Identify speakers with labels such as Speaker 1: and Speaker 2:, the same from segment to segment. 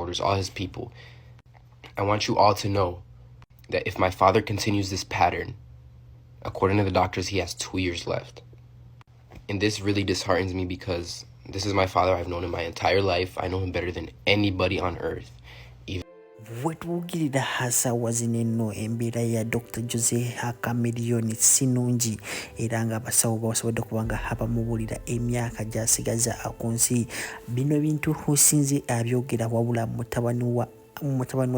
Speaker 1: supporters, all his people. I want you all to know that if my father continues this pattern, according to the doctors, he has 2 years left. And this really disheartens me because this is my father. I've known him my entire life. I know him better than anybody on earth.
Speaker 2: Wetwugirira hasawa zineno embeera ya Dr Jose Chameleone sinungi era nga abasawo basobodde kubanga abamubuulira emyaka gy'asigaza ku nsi. Bino bintu husinze abyogera wabula mutabani wa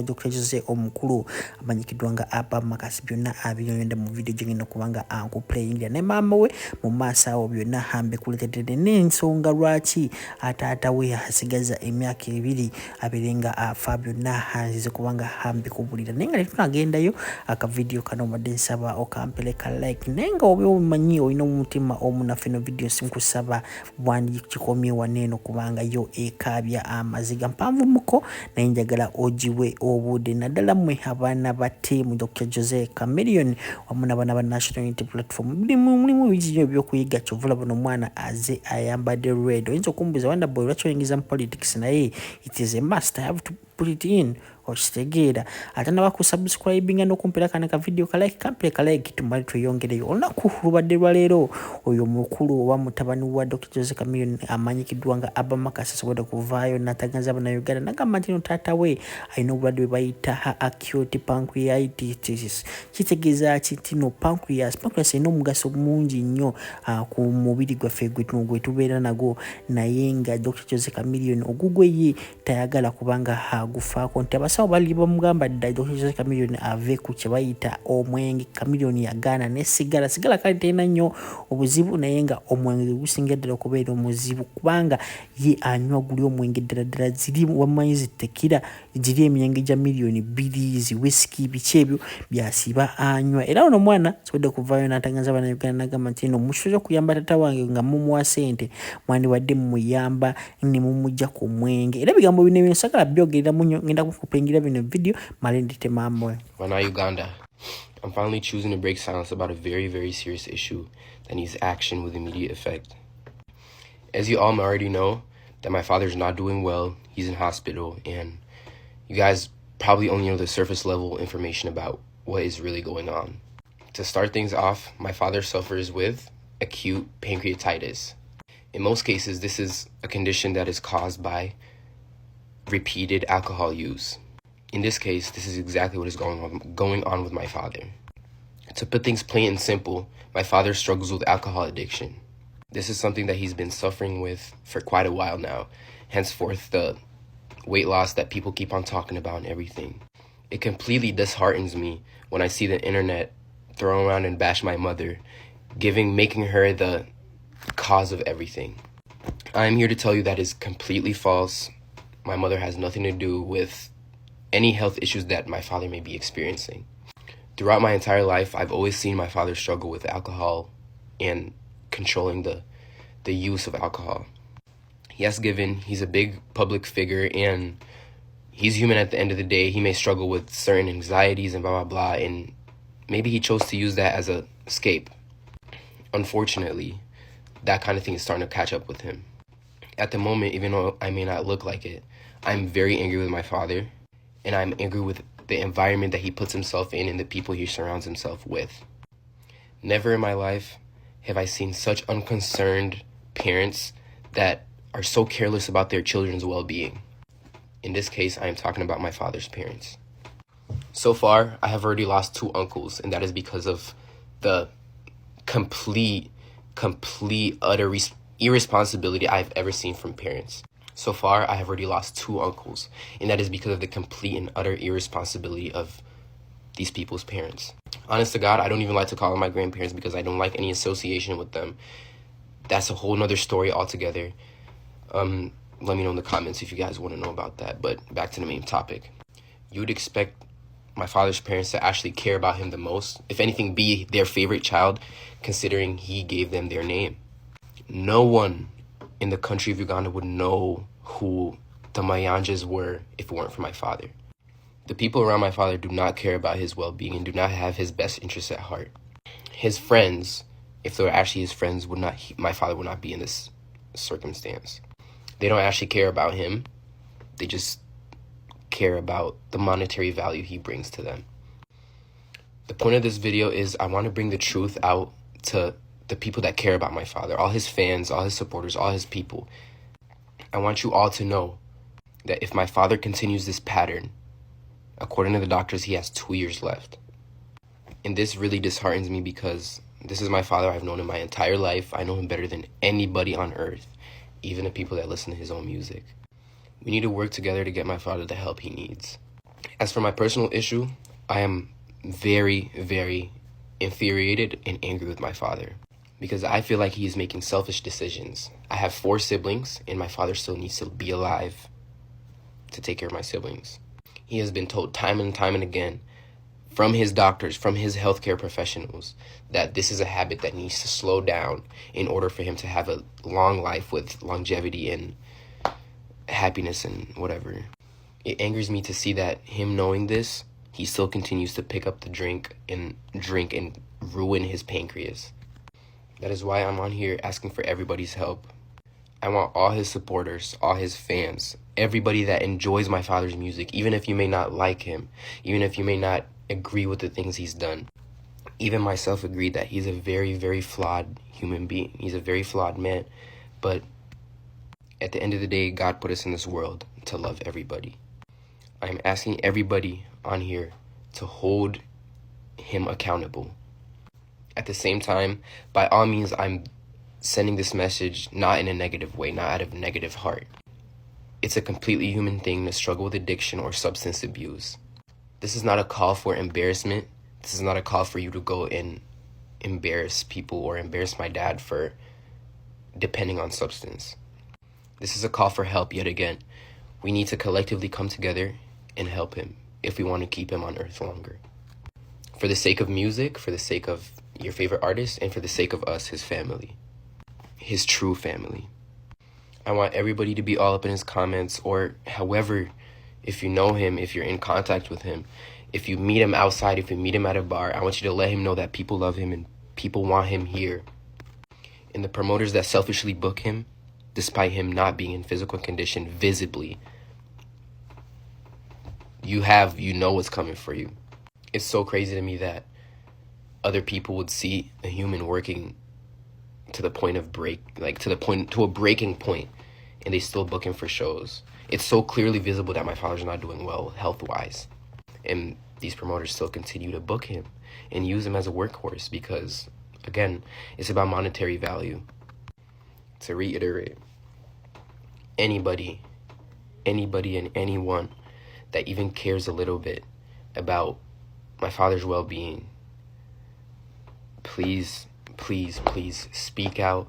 Speaker 2: Dr Jose omukulu amanyikiddwa nga Abba makasi byonna abinyonyonda mu video gyengenda kubanga ankuplayingira ne maama we mu maaso awo byonna hambe kuleetedde n'ensonga lwaki ataata we asigaza emyaka 2 abeerenga afa byonna hanzize kubanga hambe kubulira naye nga tetunagendayo akavidiyo kano mbadde nsaba okampeleka like naye nga oba omanyi olina omutima omunafu eno video sinkusaba wandikikomye waneeno kubanga yo ekaabya amaziga mpanvu muko naye njagala ojiwe obudde naddala mmwe abaana ba team Dr Jose Chameleone wamu n'abaana ba National Unity Platform mulimu bizinyo ebyokuyiga kyovula buno omwana aze ayambadde red. Oyinza okumbuuza wanda boy lwaki oyingiza mu politics naye it is a must. I have to put it in okitegeera ate nabakusubscribinga n'okumpera kana ka video ka like kampere ka like tumale tweyongereyo olunaku lubadde lwa leero oyo mukulu oba mutabani wa Dr Jose Chameleone amanyikiddwa nga Abba makasi asobodde kuvaayo n'ataganza Abannayuganda n'agamba nti no taata we alina obulwadde bwe bayita acute pancreatitis. Kitegeeza kiti no pancreas erina omugaso mungi nnyo ku mubiri gwaffe gwe tubeera nagwo naye nga Dr Jose Chameleone ogugwe ye tayagala kubanga agufaako nti abasawo bali bamugamba dda Dr Jose Chameleone ave ku kye bayita omwenge. Chameleone yagaana ne sigala kale terina nnyo obuzibu naye nga omwenge gusinga ddala okubeera omuzibu kubanga ye anywa guli omwenge ddala ziri wamanyi zitekira ziri emyenge gya miliyoni 2 zi whisky biki ebyo byasiba anywa era ono omwana sobodde kuvaayo n'ataganza Abannayuganda n'agamba nti no mukisobola okuyamba taata wange nga mumuwa ssente mwandibadde mumuyamba ne mumujja ku mwenge era bigambo bino ebyo byogerera munyo ngenda kukupengira bino video malendite mamwe.
Speaker 1: Wana Uganda, I'm finally choosing to break silence about a very, very serious issue that needs action with immediate effect. As you all already know, that my father's not doing well. He's in hospital, and you guys probably only know the surface level information about what is really going on. To start things off, my father suffers with acute pancreatitis. In most cases, this is a condition that is caused by repeated alcohol use. In this case, this is exactly what is going on with my father. To put things plain and simple, my father struggles with alcohol addiction. This is something that he's been suffering with for quite a while now, henceforth the weight loss that people keep on talking about and everything. It completely disheartens me when I see the internet throw around and bash my mother, making her the cause of everything. I am here to tell you that is completely false. My mother has nothing to do with any health issues that my father may be experiencing. Throughout my entire life, I've always seen my father struggle with alcohol and controlling the use of alcohol. Yes, given he's a big public figure and he's human at the end of the day, he may struggle with certain anxieties and blah, blah, blah, and maybe he chose to use that as an escape. Unfortunately, that kind of thing is starting to catch up with him. At the moment, even though I may not look like it, I'm very angry with my father, and I'm angry with the environment that he puts himself in and the people he surrounds himself with. Never in my life have I seen such unconcerned parents that are so careless about their children's well-being. In this case, I am talking about my father's parents. So far, I have already lost 2 uncles, and that is because of the complete, utter irresponsibility I've ever seen from parents. So far, I have already lost 2 uncles, and that is because of the complete and utter irresponsibility of these people's parents. Honest to God, I don't even like to call them my grandparents because I don't like any association with them. That's a whole nother story altogether. Let me know in the comments if you guys want to know about that. But back to the main topic. You would expect my father's parents to actually care about him the most, if anything, be their favorite child, considering he gave them their name. No one in the country of Uganda would know who the Mayanjas were if it weren't for my father. The people around my father do not care about his well-being and do not have his best interests at heart. His friends, if they were actually his friends, my father would not be in this circumstance. They don't actually care about him. They just care about the monetary value he brings to them. The point of this video is I want to bring the truth out to the people that care about my father, all his fans, all his supporters, all his people. I want you all to know that if my father continues this pattern, according to the doctors, he has 2 years left. And this really disheartens me because this is my father. I've known him my entire life. I know him better than anybody on earth, even the people that listen to his own music. We need to work together to get my father the help he needs. As for my personal issue, I am very, very infuriated and angry with my father because I feel like he is making selfish decisions. I have 4 siblings, and my father still needs to be alive to take care of my siblings. He has been told time and time and again from his doctors, from his healthcare professionals, that this is a habit that needs to slow down in order for him to have a long life with longevity and happiness and whatever. It angers me to see that him knowing this, he still continues to pick up the drink and ruin his pancreas. That is why I'm on here asking for everybody's help. I want all his supporters, all his fans, everybody that enjoys my father's music, even if you may not like him, even if you may not agree with the things he's done. Even myself agreed that he's a very, very flawed human being. He's a very flawed man. But at the end of the day, God put us in this world to love everybody. I'm asking everybody on here to hold him accountable. At the same time, by all means, I'm sending this message not in a negative way, not out of a negative heart. It's a completely human thing to struggle with addiction or substance abuse. This is not a call for embarrassment. This is not a call for you to go and embarrass people or embarrass my dad for depending on substance. This is a call for help yet again. We need to collectively come together and help him if we want to keep him on earth longer. For the sake of music, for the sake of your favorite artist, and for the sake of us, his family. His true family. I want everybody to be all up in his comments, or however, if you know him, if you're in contact with him, if you meet him outside, if you meet him at a bar, I want you to let him know that people love him and people want him here. And the promoters that selfishly book him, despite him not being in physical condition visibly, you know what's coming for you. It's so crazy to me that other people would see a human working to the point of to a breaking point, and they still book him for shows. It's so clearly visible that my father's not doing well health-wise, and these promoters still continue to book him and use him as a workhorse because, again, it's about monetary value. To reiterate, anybody and anyone that even cares a little bit about my father's well-being, please speak out,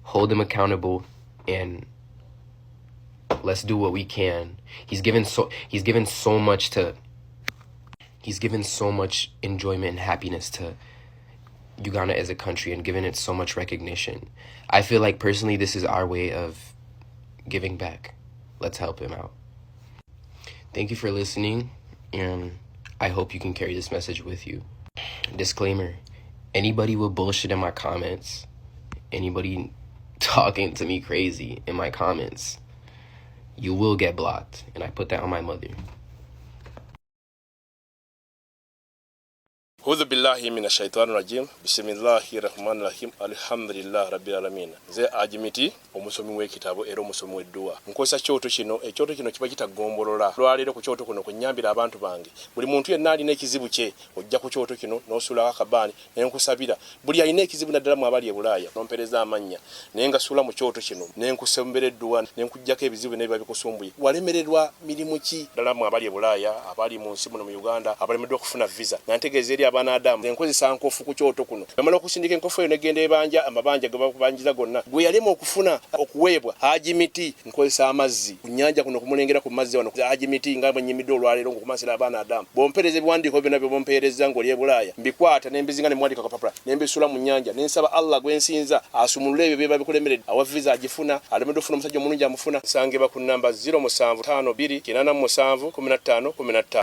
Speaker 1: hold him accountable, and let's do what we can. He's given so much enjoyment and happiness to Uganda as a country and given it so much recognition. I feel like personally this is our way of giving back. Let's help him out. Thank you for listening, and I hope you can carry this message with you. Disclaimer, anybody with bullshit in my comments, anybody talking to me crazy in my comments, you will get blocked, and I put that on my mother.
Speaker 3: A'udhu billahi minash shaitani rajim. Bismillahir rahmanir rahim. Alhamdulillah rabbil alamin. Ze ajimiti omusomi w'ekitabo era omusomi w'edduwa. Nkozesa kyoto kino, ekyoto kino kiba kitagombolola. Lwaliro ku kyoto kuno kunyambira abantu bange. Buli muntu yenna alina ekizibu kye, ojja ku kyoto kino n'osula akabani ne nkusabira. Buli alina ekizibu naddala mu abali e Bulaaya, nompereza amannya. Ne ngasula mu kyoto kino, ne nkusembera edduwa, ne nkujjako ebizibu ne biba bikusumbuye. Walemererwa mirimu ki ddala mu abali e Bulaaya, abali mu nsi muno mu Uganda, abalemeddwa okufuna visa. Nantegeeza eri abaana Adamu enkozesa nkofu ku kyoto kuno. Bamala okusindika enkofu eyo negenda ebanja, amabanja ge bakubanjiza gonna. Gwe yalema okufuna okuweebwa ajimiti nkozesa amazzi. Ku nnyanja kuno kumulengera ku mazzi wano. Ajimiti nga bwenyimidde olwaleero ngokumasira abaana Adamu. Bompereza ebiwandiiko byonna bye bompereza ng'oli e Bulaaya. Mbikwata ne mbizinga ne mwandika kapapula. Ne mbisula mu nnyanja. Ne nsaba Allah gwensinza asumulule ebyo bye babikulemeredde. Awa visa agifuna, alemeddwa okufuna omusajja omulungi amufuna. Nsangibwa ku nnamba 0752 887 15 15.